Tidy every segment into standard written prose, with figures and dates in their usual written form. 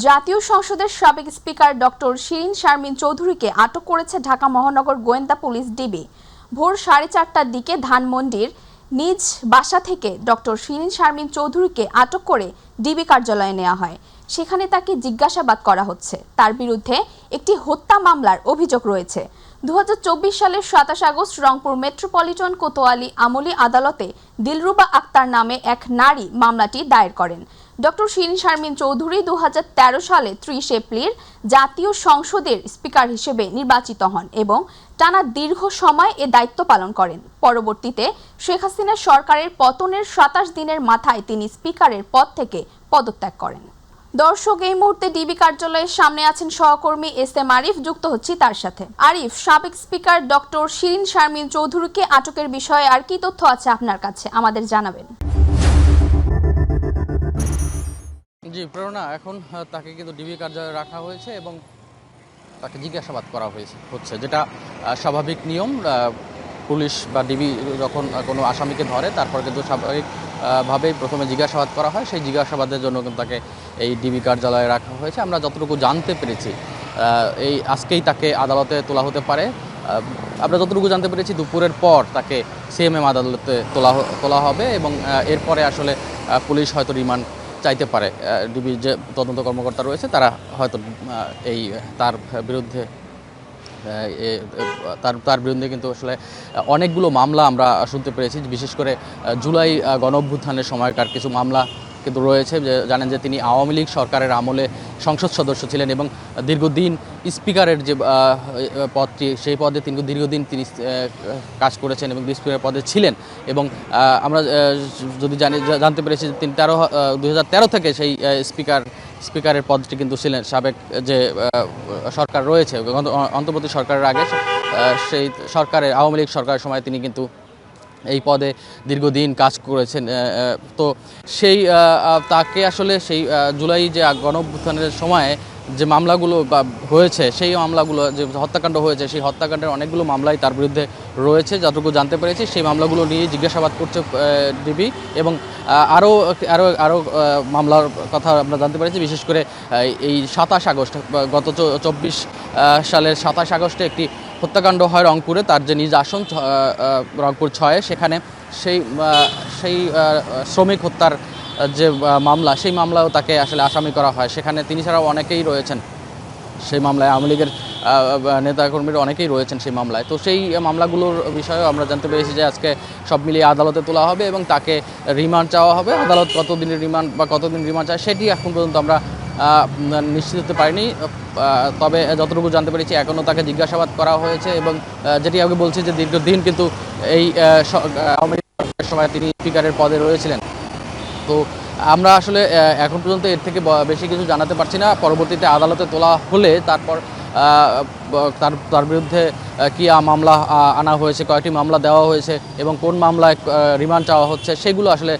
জাতীয় সংসদের সাবেক স্পিকার ডক্টর শিরিন শারমিন চৌধুরীকে আটক করেছে ঢাকা মহানগর গোয়েন্দা পুলিশ ডিবি। ভোর 4:30টার দিকে ধানমন্ডির নিজ বাসা থেকে ডক্টর শিরিন শারমিন চৌধুরীকে আটক করে ডিবি কার্যালয়ে নেওয়া হয়। সেখানে তাকে জিজ্ঞাসাবাদ করা হচ্ছে। তার বিরুদ্ধে একটি হত্যা মামলার অভিযোগ রয়েছে। 2024 সালের 27 আগস্ট রংপুর মেট্রোপলিটন কোতোয়ালি আমলি আদালতে দিলরুবা আক্তার নামে এক নারী মামলাটি দায়ের করেন। ডক্টর শিরিন শারমিন চৌধুরী 2013 সালে 30 এপ্রিল জাতীয় সংসদের স্পিকার হিসেবে নির্বাচিত হন এবং টানা দীর্ঘ সময় এ দায়িত্ব পালন করেন। পরবর্তীতে শেখ হাসিনা সরকারের পতনের 27 দিনের মাথায় তিনি স্পিকারের পদ থেকে পদত্যাগ করেন। দর্শক, এই মুহূর্তে ডিবি কার্যালয়ের সামনে আছেন সহকর্মী এস.এম. আরিফ। যুক্ত হচ্ছি তার সাথে। আরিফ, সাবেক স্পিকার ডক্টর শিরিন শারমিন চৌধুরীকে আটকের বিষয়ে আর কি তথ্য আছে আপনার কাছে, আমাদের জানাবেন। জি প্রেরণা, এখন তাকে কিন্তু ডিবি কার্যালয়ে রাখা হয়েছে এবং তাকে জিজ্ঞাসাবাদ করা হচ্ছে, যেটা স্বাভাবিক নিয়ম। পুলিশ বা ডিবি যখন কোনো আসামিকে ধরে তারপর কিন্তু স্বাভাবিকভাবেই প্রথমে জিজ্ঞাসাবাদ করা হয়। সেই জিজ্ঞাসাবাদের জন্য কিন্তু তাকে এই ডিবি কার্যালয়ে রাখা হয়েছে। আমরা যতটুকু জানতে পেরেছি এই আজকেই তাকে আদালতে তোলা হতে পারে। আমরা যতটুকু জানতে পেরেছি দুপুরের পর তাকে সিএমএম আদালতে তোলা হবে এবং এরপরে আসলে পুলিশ হয়তো রিমান্ড চাইতে পারে। ডিবি যে তদন্ত কর্মকর্তা রয়েছে তারা হয়তো তার বিরুদ্ধে কিন্তু আসলে অনেকগুলো মামলা আমরা শুনতে পেরেছি। বিশেষ করে জুলাই গণঅভ্যুত্থানের সময়কার কিছু মামলা কিন্তু রয়েছে। জানেন যে তিনি আওয়ামী লীগ সরকারের আমলে সংসদ সদস্য ছিলেন এবং দীর্ঘদিন স্পিকারের যে পদটি, সেই পদে তিনি দীর্ঘদিন কাজ করেছেন এবং স্পিকারের পদে ছিলেন। এবং আমরা যদি জানতে পেরেছি যে তিনি 2013 থেকে সেই স্পিকারের পদটি কিন্তু ছিলেন। সাবেক যে সরকার রয়েছে অন্তর্বর্তী সরকারের আগে সেই সরকারের আওয়ামী লীগ সরকারের সময় তিনি কিন্তু এই পদে দীর্ঘদিন কাজ করেছেন। তো তাকে আসলে সেই জুলাই যে গণঅভ্যুত্থানের সময়ে যে মামলাগুলো হয়েছে, সেই মামলাগুলো যে হত্যাকাণ্ড হয়েছে, সেই হত্যাকাণ্ডের অনেকগুলো মামলাই তার বিরুদ্ধে রয়েছে। যতটুকু জানতে পেরেছি সেই মামলাগুলো নিয়ে জিজ্ঞাসাবাদ করছে ডিবি এবং আরও মামলার কথা আমরা জানতে পেরেছি। বিশেষ করে এই 27 আগস্ট, গত 24 সালের 27 আগস্টে একটি হত্যাকাণ্ড হয় রংপুরে, তার যে নিজ আসন রংপুর 6, সেখানে সেই শ্রমিক হত্যার যে মামলা, সেই মামলাও তাকে আসলে আসামি করা হয়। সেখানে তিনি ছাড়াও অনেকেই রয়েছেন সেই মামলায়, আওয়ামী লীগের নেতাকর্মীরা অনেকেই রয়েছেন সেই মামলায়। তো সেই মামলাগুলোর বিষয়েও আমরা জানতে পেরেছি যে আজকে সব মিলিয়ে আদালতে তোলা হবে এবং তাকে রিমান্ড চাওয়া হবে। আদালত কতদিন রিমান্ড চায় সেটি এখন পর্যন্ত আমরা নিশ্চিত হতে পারিনি। তবে যতটুকু জানতে পেরেছি এখনও তাকে জিজ্ঞাসাবাদ করা হয়েছে এবং যেটি আগে বলছি যে দীর্ঘদিন কিন্তু এই আওয়ামী লীগের সময় তিনি স্পিকারের পদে রয়েছিলেন। তো আমরা আসলে এখন পর্যন্ত এর থেকে বেশি কিছু জানাতে পারছি না। পরবর্তীতে আদালতে তোলা হলে তারপর তার বিরুদ্ধে কি মামলা আনা হয়েছে, কয়েকটি মামলা দেওয়া হয়েছে এবং কোন মামলায় রিমান্ড চাওয়া হচ্ছে, সেগুলো আসলে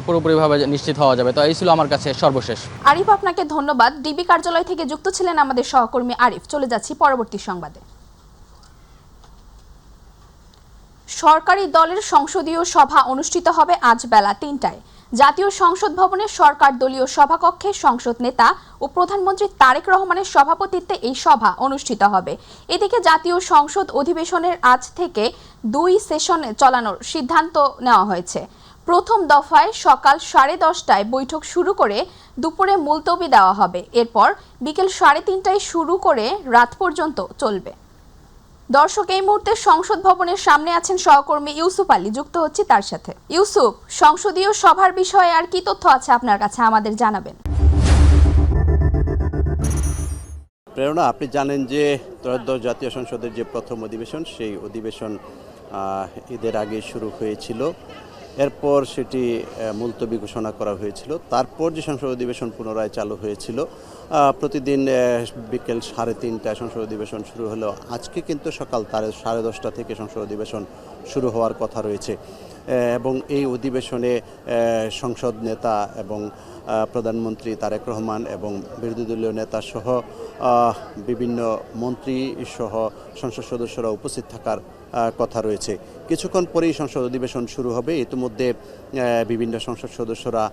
পুরোপুরিভাবে নিশ্চিত হওয়া যাবে। তো এই ছিল আমার কাছে সর্বশেষ। আরিফ, আপনাকে ধন্যবাদ। ডিবি কার্যালয় থেকে যুক্ত ছিলেন আমাদের সহকর্মী আরিফ। চলে যাচ্ছি পরবর্তী সংবাদে। সরকারি দলের সংসদীয় সভা অনুষ্ঠিত হবে আজ বেলা 3টায়। জাতীয় সংসদ ভবনের সরকার দলীয় সভাকক্ষে সংসদ নেতা ও প্রধানমন্ত্রী তারেক রহমানের সভাপতিত্বে এই সভা অনুষ্ঠিত হবে। এদিকে জাতীয় সংসদ অধিবেশনের আজ থেকে 2 সেশন চালানোর সিদ্ধান্ত নেওয়া হয়েছে। প্রথম দফায় সকাল 10:30টায় বৈঠক শুরু করে দুপুরে মুলতবি দেওয়া হবে। এরপর বিকেল 3:30টায় শুরু করে রাত পর্যন্ত চলবে। দর্শক, এই মুহূর্তে সংসদ ভবনের সামনে আছেন সহকর্মী ইউসুফ আলী। যুক্ত হচ্ছি তার সাথে। ইউসুফ, সংসদীয় সভার বিষয়ে আর কি তথ্য আছে আপনার কাছে, আমাদের জানাবেন। প্রেরণা, আপনি জানেন যে ত্রয়োদশ জাতীয় সংসদের যে প্রথম অধিবেশন, সেই অধিবেশন ঈদের আগে শুরু হয়েছিল। এরপর সেটি মুলতবি ঘোষণা করা হয়েছিল। তারপর যে সংসদ অধিবেশন পুনরায় চালু হয়েছিল, প্রতিদিন বিকেল 3:30টায় সংসদ অধিবেশন শুরু হলো। আজকে কিন্তু সকাল 10:30 থেকে সংসদ অধিবেশন শুরু হওয়ার কথা রয়েছে এবং এই অধিবেশনে সংসদ নেতা এবং প্রধানমন্ত্রী তারেক রহমান এবং বিরোধী দলীয় নেতা সহ বিভিন্ন মন্ত্রী সহ সংসদ সদস্যরা উপস্থিত থাকার কথা রয়েছে। কিছুক্ষণ পরেই সংসদ অধিবেশন শুরু হবে। ইতিমধ্যে বিভিন্ন সংসদ সদস্যরা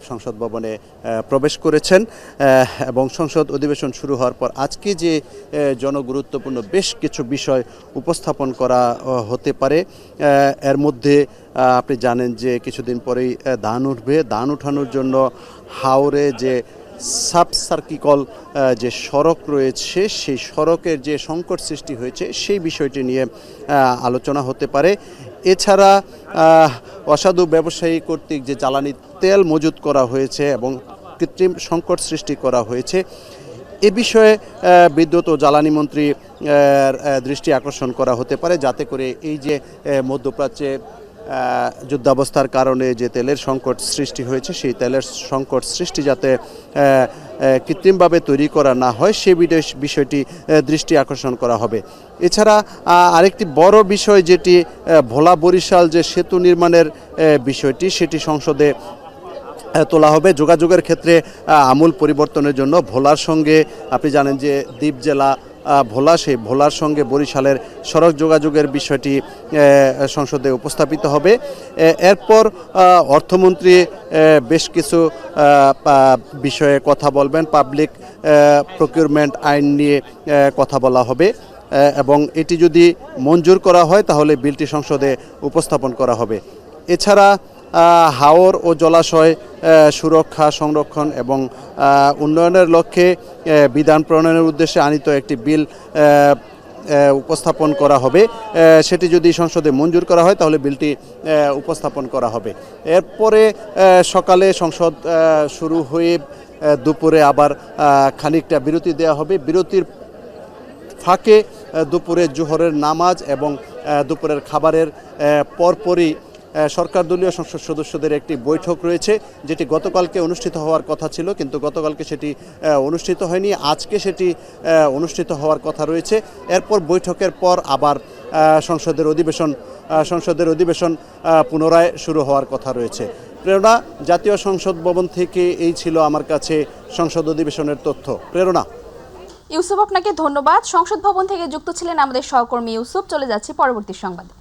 সংসদ ভবনে প্রবেশ করেছেন এবং সংসদ অধিবেশন শুরু হওয়ার পর আজকে যে জনগুরুত্বপূর্ণ বেশ কিছু বিষয় উপস্থাপন করা হতে পারে। এর মধ্যে আপনি জানেন যে কিছুদিন পরেই ধান উঠবে। ধান উঠানোর জন্য হাওরে যে সাব সার্কিকল যে সড়ক রয়েছে সেই সড়কের যে সংকট সৃষ্টি হয়েছে সেই বিষয়টি নিয়ে আলোচনা হতে পারে। এছাড়া অসাধু ব্যবসায়ী কর্তৃক যে জ্বালানি তেল মজুত করা হয়েছে এবং কৃত্রিম সংকট সৃষ্টি করা হয়েছে এ বিষয়ে বিদ্যুৎ ও জ্বালানি মন্ত্রী দৃষ্টি আকর্ষণ করা হতে পারে, যাতে করে এই যে মধ্যপ্রাচ্যে যুদ্ধাবস্থার কারণে যে তেলের সংকট সৃষ্টি হয়েছে সেই তেলের সংকট সৃষ্টি যাতে কৃত্রিমভাবে তৈরি করা না হয় সেই বিষয়টি দৃষ্টি আকর্ষণ করা হবে। এছাড়া আরেকটি বড় বিষয় যেটি ভোলা বরিশাল যে সেতু নির্মাণের বিষয়টি সেটি সংসদে তোলা হবে। যোগাযোগের ক্ষেত্রে আমূল পরিবর্তনের জন্য ভোলার সঙ্গে আপনি জানেন যে দ্বীপ জেলা ভোলা, সেই ভোলার সঙ্গে বরিশালের সড়ক যোগাযোগের বিষয়টি সংসদে উপস্থাপিত হবে। এরপর অর্থমন্ত্রী বেশ কিছু বিষয়ে কথা বলবেন। পাবলিক প্রকিউরমেন্ট আইন নিয়ে কথা বলা হবে এবং এটি যদি মঞ্জুর করা হয় তাহলে বিলটি সংসদে উপস্থাপন করা হবে। এছাড়া হাওর ও জলাশয় সুরক্ষা, সংরক্ষণ এবং উন্নয়নের লক্ষ্যে বিধান প্রণয়নের উদ্দেশ্যে আনিত একটি বিল উপস্থাপন করা হবে। সেটি যদি সংসদে মঞ্জুর করা হয় তাহলে বিলটি উপস্থাপন করা হবে। এরপরে সকালে সংসদ শুরু হয়ে দুপুরে আবার খানিকটা বিরতি দেওয়া হবে। বিরতির ফাঁকে দুপুরে জোহরের নামাজ এবং দুপুরের খাবারের পরপরই সরকার দলীয় সংসদ সদস্যদের একটি বৈঠক রয়েছে, যেটি গতকালকে অনুষ্ঠিত হওয়ার কথা ছিল, কিন্তু গতকালকে সেটি অনুষ্ঠিত হয়নি। আজকে সেটি অনুষ্ঠিত হওয়ার কথা রয়েছে। এরপর বৈঠকের পর আবার সংসদের অধিবেশন পুনরায় শুরু হওয়ার কথা রয়েছে। প্রেরণা, জাতীয় সংসদ ভবন থেকে এই ছিল আমার কাছে সংসদ অধিবেশনের তথ্য। প্রেরণা। ইউসুফ, আপনাকে ধন্যবাদ। সংসদ ভবন থেকে যুক্ত ছিলেন আমাদের সহকর্মী ইউসুফ। চলে যাচ্ছি পরবর্তী সংবাদে।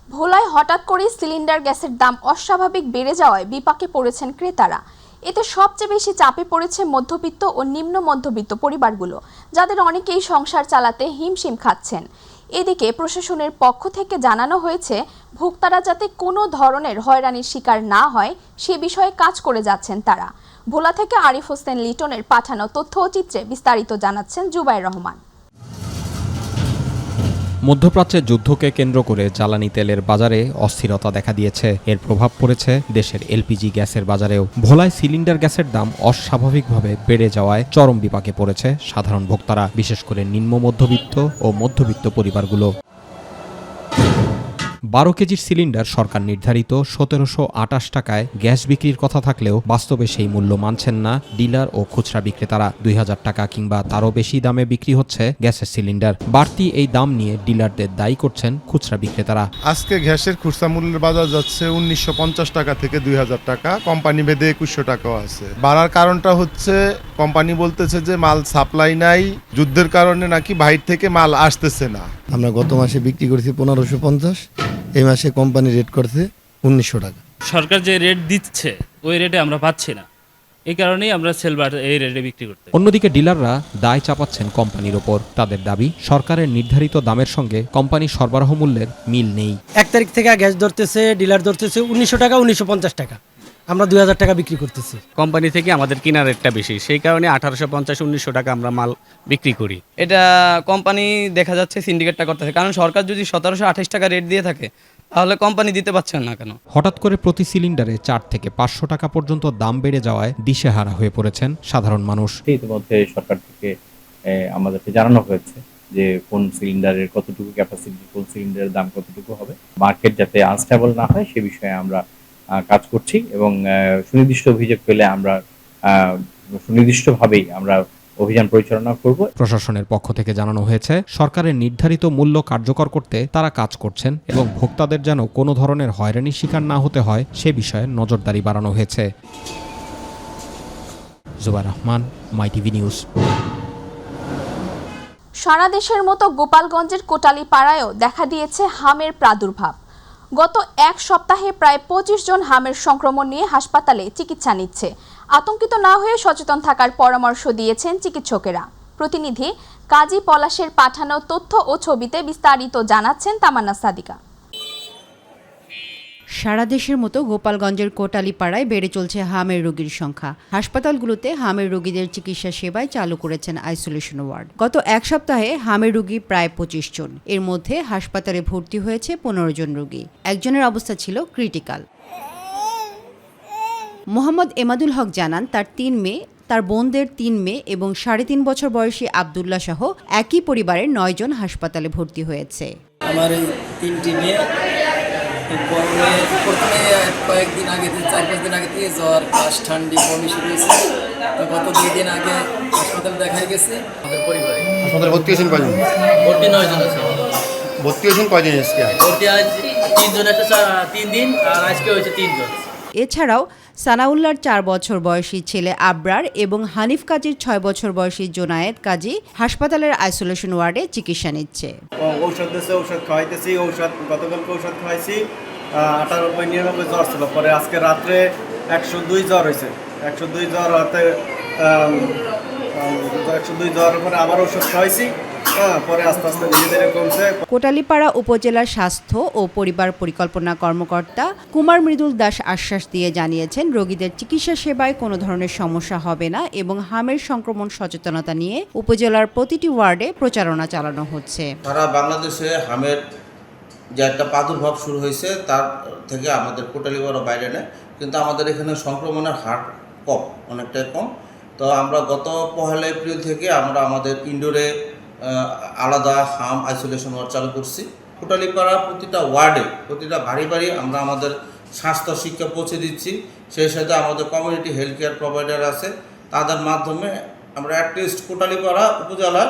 ভোলায় হঠাৎ করে সিলিন্ডার গ্যাসের দাম অস্বাভাবিক বেড়ে যাওয়ায় বিপাকে পড়েছেন ক্রেতারা। এতে সবচেয়ে বেশি চাপে পড়েছে মধ্যবিত্ত ও নিম্ন মধ্যবিত্ত পরিবারগুলো, যাদের অনেকেই সংসার চালাতে হিমশিম খাচ্ছেন। এদিকে প্রশাসনের পক্ষ থেকে জানানো হয়েছে ভোক্তারা যাতে কোনো ধরনের হয়রানির শিকার না হয় সে বিষয়ে কাজ করে যাচ্ছেন তারা। ভোলা থেকে আরিফ হোসেন লিটনের পাঠানো তথ্য ও চিত্রে বিস্তারিত জানাচ্ছেন জুবাইর রহমান। মধ্যপ্রাচ্যের যুদ্ধকে কেন্দ্র করে জ্বালানি তেলের বাজারে অস্থিরতা দেখা দিয়েছে। এর প্রভাব পড়েছে দেশের এলপিজি গ্যাসের বাজারেও। ভোলায় সিলিন্ডার গ্যাসের দাম অস্বাভাবিকভাবে বেড়ে যাওয়ায় চরম বিপাকে পড়েছে সাধারণ ভোক্তারা, বিশেষ করে নিম্ন মধ্যবিত্ত ও মধ্যবিত্ত পরিবারগুলো। 12 কেজির সিলিন্ডার সরকার নির্ধারিত 1728 টাকায় গ্যাস বিক্রির কথা থাকলেও বাস্তবে সেই মূল্য মানছেন না ডিলার ও খুচরা বিক্রেতারা। 2000 টাকা কিংবা তারও বেশি দামে বিক্রি হচ্ছে গ্যাসের সিলিন্ডার। বাড়তি এই দাম নিয়ে ডিলারদের দায়ী করছেন খুচরা বিক্রেতারা। আজকে গ্যাসের খুচরা মূল্যের বাজার যাচ্ছে 1950 টাকা থেকে 2000 টাকা, কোম্পানি ভেদে 2100 টাকাও আছে। বাড়ার কারণটা হচ্ছে কোম্পানি বলতেছে যে মাল সাপ্লাই নাই, যুদ্ধের কারণে নাকি বাইরে থেকে মাল আসতেছে না। আমরা গত মাসে বিক্রি করেছি 1550, এই মাসে কোম্পানি রেট করছে 1900 টাকা। সরকার যে রেট দিচ্ছে ওই রেটে আমরা পাচ্ছি না, এই কারণেই আমরা সেলবার এই রেটে বিক্রি করতে। অন্যদিকে ডিলাররা দায় চাপাচ্ছেন কোম্পানির ওপর। তাদের দাবি, সরকারের নির্ধারিত দামের সঙ্গে কোম্পানির সরবরাহ মূল্যের মিল নেই। 1 তারিখ থেকে গ্যাস ধরতেছে, ডিলার ধরতেছে 1900 টাকা, 1950 টাকা, আমরা 2000 টাকা বিক্রি করতেছি। কোম্পানি থেকে আমাদের কেনার রেটটা বেশি, সেই কারণে 1850-1900 টাকা আমরা মাল বিক্রি করি। এটা কোম্পানি দেখা যাচ্ছে সিন্ডিকেটটা করতেছে, কারণ সরকার যদি 1728 টাকা রেট দিয়ে থাকে তাহলে কোম্পানি দিতে পারছেন না কেন? হঠাৎ করে প্রতি সিলিন্ডারে 4 থেকে 500 টাকা পর্যন্ত দাম বেড়ে যাওয়ায় দিশেহারা হয়ে পড়েছেন সাধারণ মানুষ। ইতিমধ্যে সরকার থেকে আমাদেরকে জানানো হয়েছে যে কোন সিলিন্ডারের কতটুকু ক্যাপাসিটি, কোন সিলিন্ডারের দাম কতটুকু হবে। মার্কেট যাতে আনস্টেবল না হয় সে বিষয়ে আমরা কাজ করছি এবং সুনির্দিষ্ট অভিযোগ পেলে আমরা সুনির্দিষ্টভাবেই আমরা অভিযান পরিচালনা করব। প্রশাসনের পক্ষ থেকে জানানো হয়েছে, সরকারের নির্ধারিত মূল্য কার্যকর করতে তারা কাজ করছেন এবং ভোক্তাদের যেন কোনো ধরনের হয়রানির শিকার না হতে হয় সে বিষয়ে নজরদারি বাড়ানো হয়েছে। Zubair Rahman, MyTV news. সারা দেশের মতো গোপালগঞ্জের কোটালীপাড়ায়ও দেখা দিয়েছে হামের প্রাদুর্ভাব। গত এক সপ্তাহে প্রায় 25 জন হামের সংক্রমণ নিয়ে হাসপাতালে চিকিৎসা নিচ্ছে। আতঙ্কিত না হয়ে সচেতন থাকার পরামর্শ দিয়েছেন চিকিৎসকেরা। প্রতিনিধি কাজী পলাশের পাঠানো তথ্য ও ছবিতে বিস্তারিত জানাচ্ছেন তামান্না সাদিকা। সারা দেশের মতো গোপালগঞ্জের কোটালীপাড়ায় বেড়ে চলছে হামের রোগীর সংখ্যা। হাসপাতালগুলোতে হামের রোগীদের চিকিৎসা সেবায় চালু করেছেন আইসোলেশন ওয়ার্ড। গত এক সপ্তাহে হামের রোগী প্রায় 25 জন। এর মধ্যে হাসপাতালে ভর্তি হয়েছে 15 জন রোগী। একজনের অবস্থা ছিল ক্রিটিক্যাল। মোহাম্মদ এমাদুল হক জানান, তার 3 মেয়ে, তার বোনদের 3 মেয়ে এবং 3.5 বছর বয়সী আবদুল্লাহ সহ একই পরিবারের 9 জন হাসপাতালে ভর্তি হয়েছে। আমার এই 3টি মেয়ে প্রথমে কয়েকদিন আগে 4-5 দিন আগে থেকে জ্বর, কাশ, ঠান্ডি, বমি শুরু হয়েছে। তো গত 2 দিন আগে হাসপাতালে দেখাই গেছে। আমাদের পরিবারে হাসপাতালে ভর্তি হয়েছেন কয়জন? ভর্তি 9 জন আছে। ভর্তি হয়েছেন কয়দিন আজকে? ভর্তি আজ 3 জন আছে, 3 দিন, আর আজকে হয়েছে 3 জন। এছাড়াও সানাউল্লাহর 4 বছর বয়সী ছেলে আবরার এবং হানিফ কাজীর 6 বছর বয়সী জোনায়েদ কাজী হাসপাতালের আইসোলেশন ওয়ার্ডে চিকিৎসা নিচ্ছে। ঔষধ দিচ্ছে, ঔষধ খাওয়াইতেছি। গতকালকে ঔষধ খাওয়াইছি। 98-99 জ্বর ছিল, পরে আজকে রাত্রে 102 জ্বর হয়েছে। 102 জ্বর হতে 102 জ্বর পরে আবার ওষুধ খাওয়াইছি। পরে আস্তে আস্তে ধীরে ধীরে কমছে। কোটালীপাড়া উপজেলার স্বাস্থ্য ও পরিবার পরিকল্পনা কর্মকর্তা কুমার মৃদুল দাস আশ্বাস দিয়ে জানিয়েছেন, রোগীদের চিকিৎসা সেবায় কোনো ধরনের সমস্যা হবে না এবং হামের সংক্রমণ সচেতনতা নিয়ে উপজেলার প্রতিটি ওয়ার্ডে প্রচারণা চালানো হচ্ছে। সারা বাংলাদেশে হামের যে একটা প্রাদুর্ভাব শুরু হয়েছে তার থেকে আমাদের কোটালীপাড়া বাইরে নেয়, কিন্তু আমাদের এখানে সংক্রমণের হার কম, অনেকটাই কম। তো আমরা গত 1 এপ্রিল থেকে আমরা আমাদের ইনডোরে আলাদা হাম আইসোলেশন ওয়ার্ড চালু করছি। কোটালীপাড়া প্রতিটা ওয়ার্ডে, প্রতিটা বাড়ি বাড়ি আমরা আমাদের স্বাস্থ্য শিক্ষা পৌঁছে দিচ্ছি। সেই সাথে আমাদের কমিউনিটি হেলথ কেয়ার প্রোভাইডার আছে, তাদের মাধ্যমে আমরা অ্যাটলিস্ট কোটালীপাড়া উপজেলার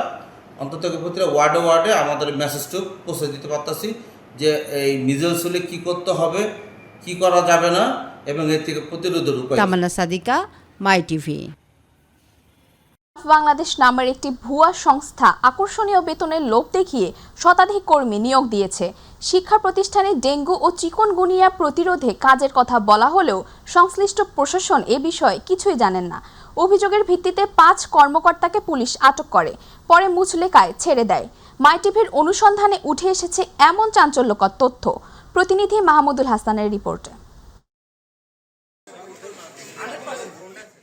অন্তত প্রতিটা ওয়ার্ডে ওয়ার্ডে আমাদের মেসেজটু পৌঁছে দিতে পারতেছি যে এই মিজলস হলে কী করতে হবে, কি করা যাবে না এবং এর থেকে প্রতিরোধের উপায়। তামান্না সাদিকা, মাইটিভি। বাংলাদেশ নামের একটি ভুয়া সংস্থা আকর্ষণীয় বেতনের লোভ দেখিয়ে শতাধিক কর্মী নিয়োগ দিয়েছে। শিক্ষা প্রতিষ্ঠানে ডেঙ্গু ও চিকুনগুনিয়া প্রতিরোধে কাজের কথা বলা হলেও সংশ্লিষ্ট প্রশাসন এ বিষয়ে কিছুই জানেন না। অভিযোগের ভিত্তিতে 5 কর্মকর্তাকে পুলিশ আটক করে, পরে মুচলেকায় ছেড়ে দেয়। মাইটিভির অনুসন্ধানে উঠে এসেছে এমন চাঞ্চল্যকর তথ্য। প্রতিনিধি মাহমুদুল হাসানের রিপোর্টে।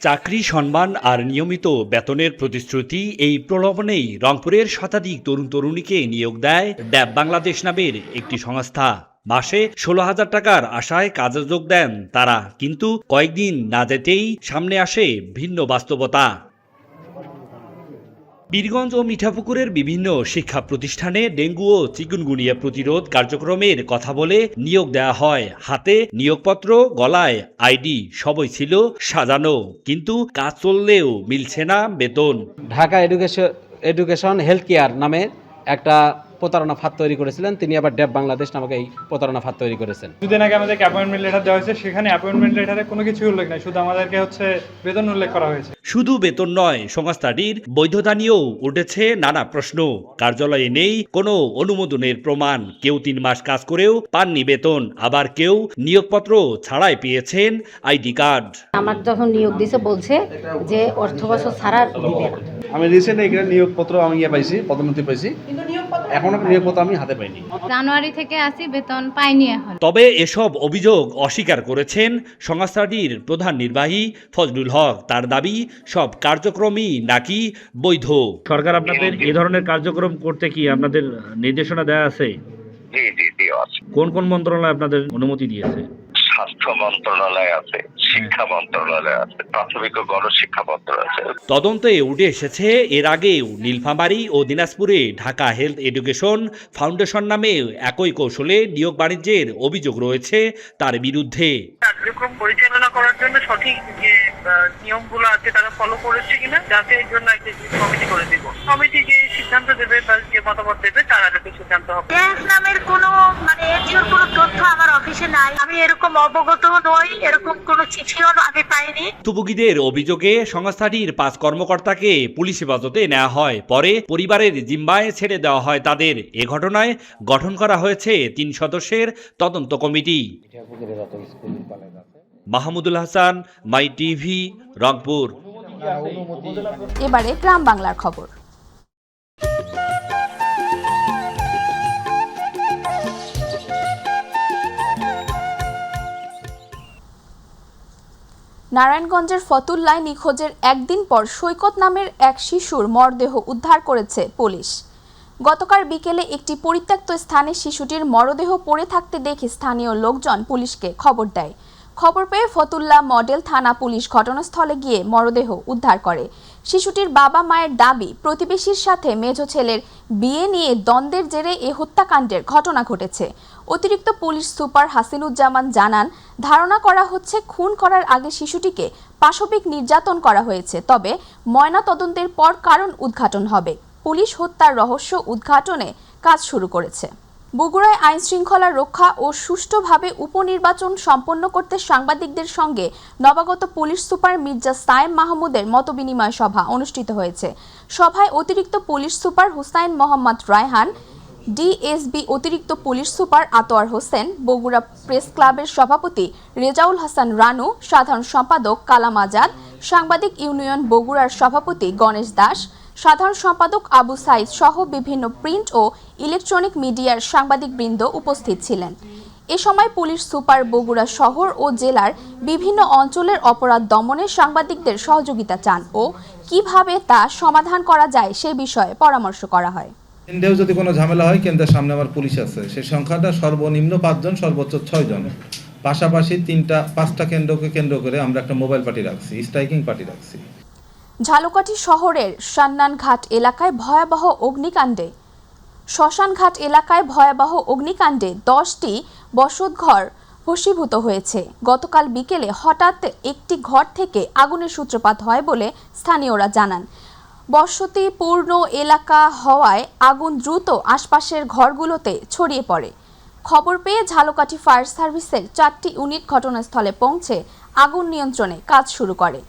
চাকরি, সম্মান আর নিয়মিত বেতনের প্রতিশ্রুতি, এই প্রলোভনেই রংপুরের শতাধিক তরুণ তরুণীকে নিয়োগ দেয় ড্যাব বাংলাদেশ নামের একটি সংস্থা। মাসে 16,000 টাকার আশায় কাজে যোগ দেন তারা, কিন্তু কয়েকদিন না যেতেই সামনে আসে ভিন্ন বাস্তবতা। বীরগঞ্জ ও মিঠাপুকুরের বিভিন্ন শিক্ষা প্রতিষ্ঠানে ডেঙ্গু ও চিকুনগুনিয়া প্রতিরোধ কার্যক্রমের কথা বলে নিয়োগ দেওয়া হয়। হাতে নিয়োগপত্র, গলায় আইডি, সবই ছিল সাজানো, কিন্তু কাজ চললেও মিলছে না বেতন। ঢাকা এডুকেশন হেলথ কেয়ার নামে একটা প্রতারণা ফাঁদ তৈরি করেছিলেন, তিনি আবার ড্যাব বাংলাদেশ নামকে এই প্রতারণা ফাঁদ তৈরি করেছেন। দুদিন আগে আমাদেরকে অ্যাপয়েন্টমেন্ট লেটার দেওয়া হয়েছে, সেখানে অ্যাপয়েন্টমেন্ট লেটারে কোনো কিছু উল্লেখ নাই, শুধু আমাদেরকে বেতন উল্লেখ করা হয়েছে। শুধু বেতন নয়, সংস্থাটির বৈধতা নিয়েও উঠেছে নানা প্রশ্ন। কার্যালয়ে নেই কোনো অনুমোদনের প্রমাণ, কেউ 3 মাস কাজ করেও পাননি বেতন, আবার কেউ নিয়োগপত্র ছাড়াই পেয়েছেন আইডি কার্ড। আমার যখন নিয়োগ দিয়েছে বলছে যে অর্থ বছর ছাড়া দিবে না। আমি রিসেন্ট এখানে নিয়োগপত্র আমি পাইছি, পদোন্নতি পাইছি, এখনো নিয়োগপত্র আমি হাতে পাইনি। জানুয়ারি থেকে আসি, বেতন পাইনি এখন। তবে এসব অভিযোগ অস্বীকার করেছেন সংস্থাটির প্রধান নির্বাহী ফজলুল হক। তার দাবি, সব কার্যক্রমই নাকি বৈধ। সরকার আপনাদের এই ধরনের কার্যক্রম করতে কি আপনাদের নির্দেশনা দেওয়া আছে? জি আছে। কোন কোন মন্ত্রণালয় আপনাদের অনুমতি দিয়েছে? স্বাস্থ্য মন্ত্রণালয় আছে, শিক্ষা মন্ত্রণালয় আছে, প্রাথমিক ও গণশিক্ষা মন্ত্রণালয় আছে। তদন্তে উঠে এসেছে এর আগেও নীলফামারী ও দিনাজপুরে ঢাকা হেলথ এডুকেশন ফাউন্ডেশন নামে একই কৌশলে নিয়োগ বাণিজ্যের অভিযোগ রয়েছে তার বিরুদ্ধে। কার্যক্রম পরিচালনা করার জন্য সঠিক যে নিয়মগুলো আছে তারা ফলো করেছে কিনা, যাতে এর জন্য একটা কমিটি করে দিব। কমিটি যে সিদ্ধান্ত দেবে বা যে মতামত দেবে তার আলোকে সিদ্ধান্ত হবে। গ্যাস নামের কোনো এনজিওর কোনো তথ্য আমার অফিসে নাই, আমি এরকম অবগত নই, এরকম কোনো চিঠিও আমি পাইনি। ভুক্তভোগীদের অভিযোগে সংস্থাটির 5 কর্মকর্তাকে পুলিশ হেফাজতে নেওয়া হয়, পরে পরিবারের জিম্মায় ছেড়ে দেওয়া হয় তাদের। এ ঘটনায় গঠন করা হয়েছে 3 সদস্যের তদন্ত কমিটি। মাহমুদুল হাসান, মাই টিভি, রংপুর। এবারে গ্রাম বাংলার খবর। নারায়ণগঞ্জের ফতুল্লায় নিখোঁজের একদিন পর সৈকত নামের এক শিশুর মরদেহ উদ্ধার করেছে পুলিশ। গতকাল বিকেলে একটি পরিত্যক্ত স্থানে শিশুটির মরদেহ পড়ে থাকতে দেখে স্থানীয় লোকজন পুলিশকে খবর দেয়। খবর পেয়ে ফতুল্লা মডেল থানা পুলিশ ঘটনাস্থলে গিয়ে মরদেহ উদ্ধার করে। শিশুটির বাবা মায়ের দাবি, প্রতিবেশীর সাথে মেঝো ছেলের বিয়ে নিয়ে দ্বন্দ্বের জেরে এ হত্যাকাণ্ডের ঘটনা ঘটেছে। অতিরিক্ত পুলিশ সুপার হাসিনুজ্জামান জানান, ধারণা করা হচ্ছে খুন করার আগে শিশুটিকে পাশবিক নির্যাতন করা হয়েছে, তবে ময়না তদন্তের পর কারণ উদ্ঘাটন হবে। পুলিশ হত্যার রহস্য উদ্ঘাটনে কাজ শুরু করেছে। বগুড়ায় আইন শৃঙ্খলা রক্ষা ও সুষ্ঠুভাবে উপনির্বাচন সম্পন্ন করতে সাংবাদিকদের সঙ্গে নবাগত পুলিশ সুপার মির্জা সায়েম মাহমুদের মতবিনিময় সভা অনুষ্ঠিত হয়েছে। সভায় অতিরিক্ত police super Hussain Mohammad Raihan, DSB অতিরিক্ত police super Atowar Hossain, Bogura press ক্লাবের সভাপতি রেজাউল হাসান রানু, সাধারণ সম্পাদক কালাম আজাদ, সাংবাদিক ইউনিয়ন বগুড়ার সভাপতি গণেশ দাস, সাধারণ সম্পাদক আবু সাইদ সহ বিভিন্ন প্রিন্ট ও ইলেকট্রনিক মিডিয়ার সাংবাদিকবৃন্দ উপস্থিত ছিলেন। এ সময় পুলিশ সুপার বগুড়া শহর ও জেলার বিভিন্ন অঞ্চলের অপরাধ দমনে সাংবাদিকদের সহযোগিতা চান ও কিভাবে তা সমাধান করা যায় সে বিষয়ে পরামর্শ করা হয়। কেন্দ্রেও যদি কোনো ঝামেলা হয়, কেন্দ্রের সামনে আমার পুলিশ আছে, সেই সংখ্যাটা সর্বনিম্ন 5 জন, সর্বোচ্চ 6 জন। পাশাপাশি 5টা কেন্দ্রকে কেন্দ্র করে আমরা একটা মোবাইল পার্টি রাখছি, স্ট্রাইকিং পার্টি রাখছি। ঝালকাঠি শহরের শ্মশানঘাট এলাকায় ভয়াবহ অগ্নিকাণ্ডে 10টি বসতঘর ভস্মীভূত হয়েছে। গতকাল বিকেলে হঠাৎ একটি ঘর থেকে আগুনের সূত্রপাত হয় বলে স্থানীয়রা জানান। বসতিপূর্ণ এলাকা হওয়ায় আগুন দ্রুত আশপাশের ঘরগুলোতে ছড়িয়ে পড়ে। খবর পেয়ে ঝালকাঠি ফায়ার সার্ভিসের 4টি ইউনিট ঘটনাস্থলে পৌঁছে আগুন নিয়ন্ত্রণে কাজ শুরু করে।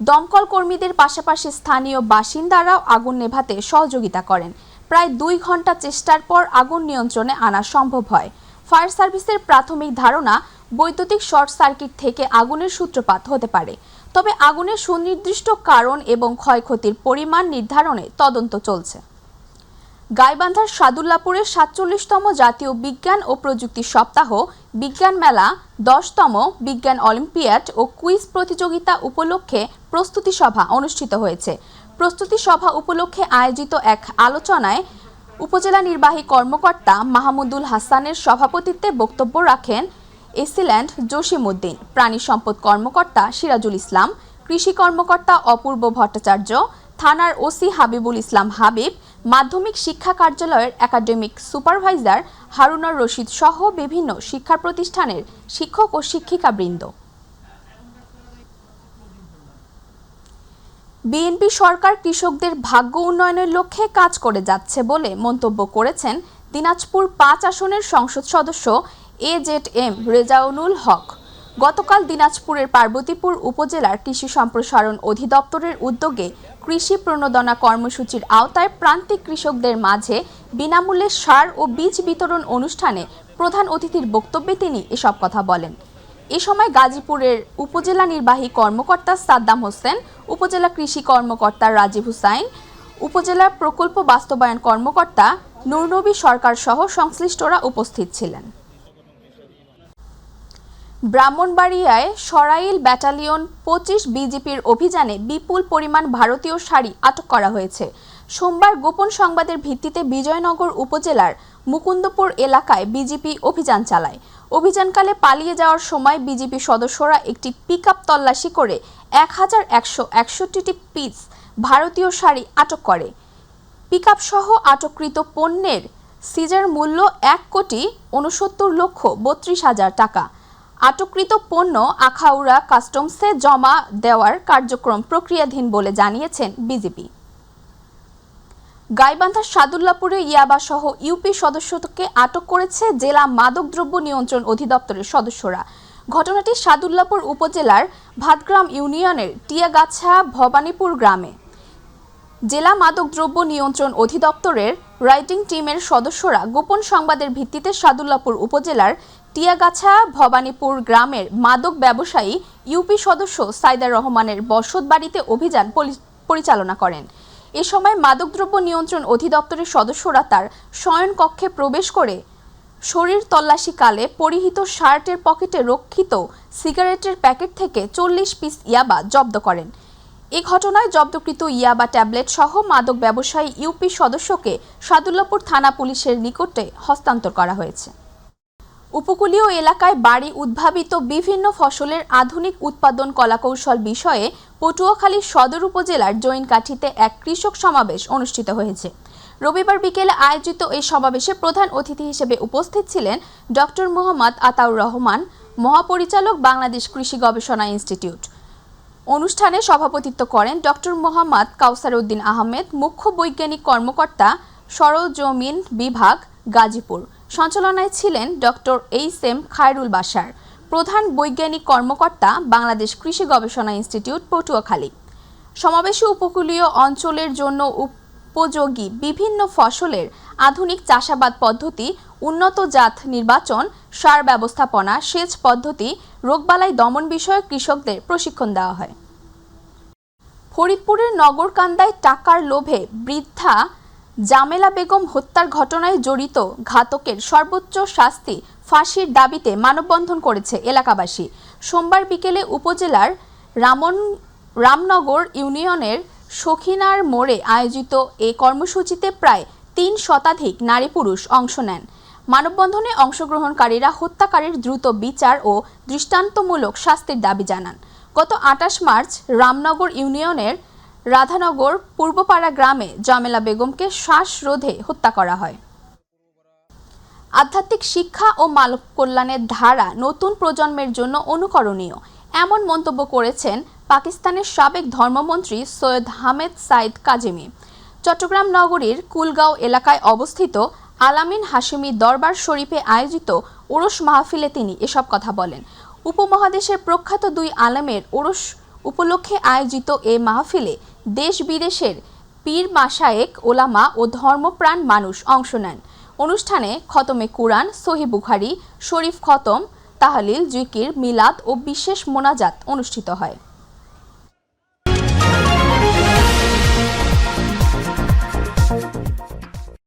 দমকল কর্মীদের পাশাপাশি স্থানীয় বাসিন্দারাও আগুন নেভাতে সহযোগিতা করেন। প্রায় 2 ঘন্টা চেষ্টার পর আগুন নিয়ন্ত্রণে আনা সম্ভব হয়। ফায়ার সার্ভিসের প্রাথমিক ধারণা, বৈদ্যুতিক শর্ট সার্কিট থেকে আগুনের সূত্রপাত হতে পারে, তবে আগুনের সুনির্দিষ্ট কারণ এবং ক্ষয়ক্ষতির পরিমাণ নির্ধারণে তদন্ত চলছে। গাইবান্ধার সাদুল্লাপুরের 47তম জাতীয় বিজ্ঞান ও প্রযুক্তি সপ্তাহ, বিজ্ঞান মেলা, 10তম বিজ্ঞান অলিম্পিয়াড ও কুইজ প্রতিযোগিতা উপলক্ষে প্রস্তুতি সভা অনুষ্ঠিত হয়েছে। প্রস্তুতি সভা উপলক্ষে আয়োজিত এক আলোচনায় উপজেলা নির্বাহী কর্মকর্তা মাহমুদুল হাসানের সভাপতিত্বে বক্তব্য রাখেন এসিল্যান্ড জসিমউদ্দিন, প্রাণী সম্পদ কর্মকর্তা সিরাজুল ইসলাম, কৃষি কর্মকর্তা অপূর্ব ভট্টাচার্য, থানার ওসি হাবিবুল ইসলাম হাবিব, মাধ্যমিক শিক্ষা কার্যালয়ের একাডেমিক সুপারভাইজার হারুনার রশিদ সহ বিভিন্ন শিক্ষা প্রতিষ্ঠানের শিক্ষক ও শিক্ষিকাবৃন্দ। বিএনপি সরকার কৃষকদের ভাগ্য উন্নয়নের লক্ষ্যে কাজ করে যাচ্ছে বলে মন্তব্য করেছেন দিনাজপুর 5 আসনের সংসদ সদস্য এজেডএম রেজাউনুল হক। গতকাল দিনাজপুরের পার্বতীপুর উপজেলার কৃষি সম্প্রসারণ অধিদপ্তরের উদ্যোগে কৃষি প্রণোদনা কর্মসূচির আওতায় প্রান্তিক কৃষকদের মাঝে বিনামূল্যে সার ও বীজ বিতরণ অনুষ্ঠানে প্রধান অতিথির বক্তব্যে তিনি এসব কথা বলেন। এ সময় গাজীপুরের উপজেলা নির্বাহী কর্মকর্তা সাদ্দাম হোসেন, উপজেলা কৃষি কর্মকর্তা রাজীব হুসাইন, উপজেলা প্রকল্প বাস্তবায়ন কর্মকর্তা নুরনবী সরকার সহ সংশ্লিষ্টরা উপস্থিত ছিলেন। ব্রাহ্মণবাড়িয়ায় সরাইল ব্যাটালিয়ন 25 বিজিপির অভিযানে বিপুল পরিমাণ ভারতীয় শাড়ি আটক করা হয়েছে। সোমবার গোপন সংবাদের ভিত্তিতে বিজয়নগর উপজেলার মুকুন্দপুর এলাকায় বিজিপি অভিযান চালায়। অভিযানকালে পালিয়ে যাওয়ার সময় বিজিপি সদস্যরা একটি পিকআপ তল্লাশি করে 1161টি পিস ভারতীয় শাড়ি আটক করে। পিকআপ সহ আটককৃত পণ্যের সিজার মূল্য 1,69,32,000 টাকা। আটককৃত পণ্য আখাউড়া কাস্টমসে জমা দেওয়ার কার্যক্রম প্রক্রিয়াধীন বলে জানিয়েছেন বিজিপি। গাইবান্ধার সাদুল্লাপুরে ইয়াবা সহ ইউপি সদস্যকে আটক করেছে জেলা মাদকদ্রব্য নিয়ন্ত্রণ অধিদপ্তরের সদস্যরা। ঘটনাটি সাদুল্লাপুর উপজেলার ভাতগ্রাম ইউনিয়নের টিয়াগাছা ভবানীপুর গ্রামে। জেলা মাদকদ্রব্য নিয়ন্ত্রণ অধিদপ্তরের রাইডিং টিমের সদস্যরা গোপন সংবাদের ভিত্তিতে সাদুল্লাপুর উপজেলার টিয়াগাছা ভবানীপুর গ্রামের মাদক ব্যবসায়ী ইউপি সদস্য সাইদার রহমানের বসত বাড়িতে অভিযান পরিচালনা করেন। এ সময় মাদকদ্রব্য নিয়ন্ত্রণ অধিদপ্তরের সদস্যরা তার শয়নকক্ষে প্রবেশ করে শরীর তল্লাশিকালে পরিহিত শার্টের পকেটে রক্ষিত সিগারেটের প্যাকেট থেকে 40 পিস ইয়াবা জব্দ করেন। এ ঘটনায় জব্দকৃত ইয়াবা ট্যাবলেট সহ মাদক ব্যবসায়ী ইউপি সদস্যকে সাদুল্লাপুর থানা পুলিশের নিকটে হস্তান্তর করা হয়েছে। উপকূলীয় এলাকায় বাড়ি উদ্ভাবিত বিভিন্ন ফসলের আধুনিক উৎপাদন কলাকৌশল বিষয়ে পটুয়াখালী সদর উপজেলার জৈনকাঠিতে এক কৃষক সমাবেশ অনুষ্ঠিত হয়েছে। রবিবার বিকেলে আয়োজিত এই সমাবেশে প্রধান অতিথি হিসেবে উপস্থিত ছিলেন ডক্টর মোহাম্মদ আতাউর রহমান, মহাপরিচালক বাংলাদেশ কৃষি গবেষণা ইনস্টিটিউট। অনুষ্ঠানে সভাপতিত্ব করেন ডক্টর মোহাম্মদ কাউসার উদ্দিন আহমেদ, মুখ্য বৈজ্ঞানিক কর্মকর্তা সরজমিন বিভাগ গাজীপুর। সঞ্চালনায় ছিলেন ডক্টর এইচ.এম. খায়রুল বাশার, প্রধান বৈজ্ঞানিক কর্মকর্তা বাংলাদেশ কৃষি গবেষণা ইনস্টিটিউট পটুয়াখালী। সমাবেশে উপকূলীয় অঞ্চলের জন্য উপযোগী বিভিন্ন ফসলের আধুনিক চাষাবাদ পদ্ধতি, উন্নত জাত নির্বাচন, সার ব্যবস্থাপনা, সেচ পদ্ধতি, রোগবালাই দমন বিষয়ে কৃষকদের প্রশিক্ষণ দেওয়া হয়। ফরিদপুরের নগরকান্দায় টাকার লোভে বৃদ্ধা জামেলা বেগম হত্যার ঘটনায় জড়িত ঘাতকের সর্বোচ্চ শাস্তি ফাঁসির দাবিতে মানববন্ধন করেছে এলাকাবাসী। সোমবার বিকেলে উপজেলার রামনগর ইউনিয়নের সখিনার মোড়ে আয়োজিত এ কর্মসূচিতে প্রায় 3 শতাধিক নারী পুরুষ অংশ নেন। মানববন্ধনে অংশগ্রহণকারীরা হত্যাকারীর দ্রুত বিচার ও দৃষ্টান্তমূলক শাস্তির দাবি জানান। গত 28 মার্চ রামনগর ইউনিয়নের রাধানগর পূর্বপাড়া গ্রামে জামেলা বেগমকে শ্বাসরোধে হত্যা করা হয়। আধ্যাত্মিক শিক্ষা ও মানব কল্যাণের ধারা নতুন প্রজন্মের জন্য অনুকরণীয়, এমন মন্তব্য করেছেন পাকিস্তানের সাবেক ধর্মমন্ত্রী সৈয়দ হামেদ সাইদ কাজেমি। চট্টগ্রাম নগরীর কুলগাঁও এলাকায় অবস্থিত আলামিন হাশেমি দরবার শরীফে আয়োজিত ওরস মাহফিলে তিনি এসব কথা বলেন। উপমহাদেশের প্রখ্যাত 2 আলেমের ওরস উপলক্ষে আয়োজিত এ মাহফিলে দেশ বিদেশের পীর মাশায়েক, ওলামা ও ধর্মপ্রাণ মানুষ অংশ নেন। অনুষ্ঠানে খতমে কুরআন, সহিহ বুখারী শরীফ খতম, তাহলিল, জিকির, মিলাদ ও বিশেষ মোনাজাত অনুষ্ঠিত হয়।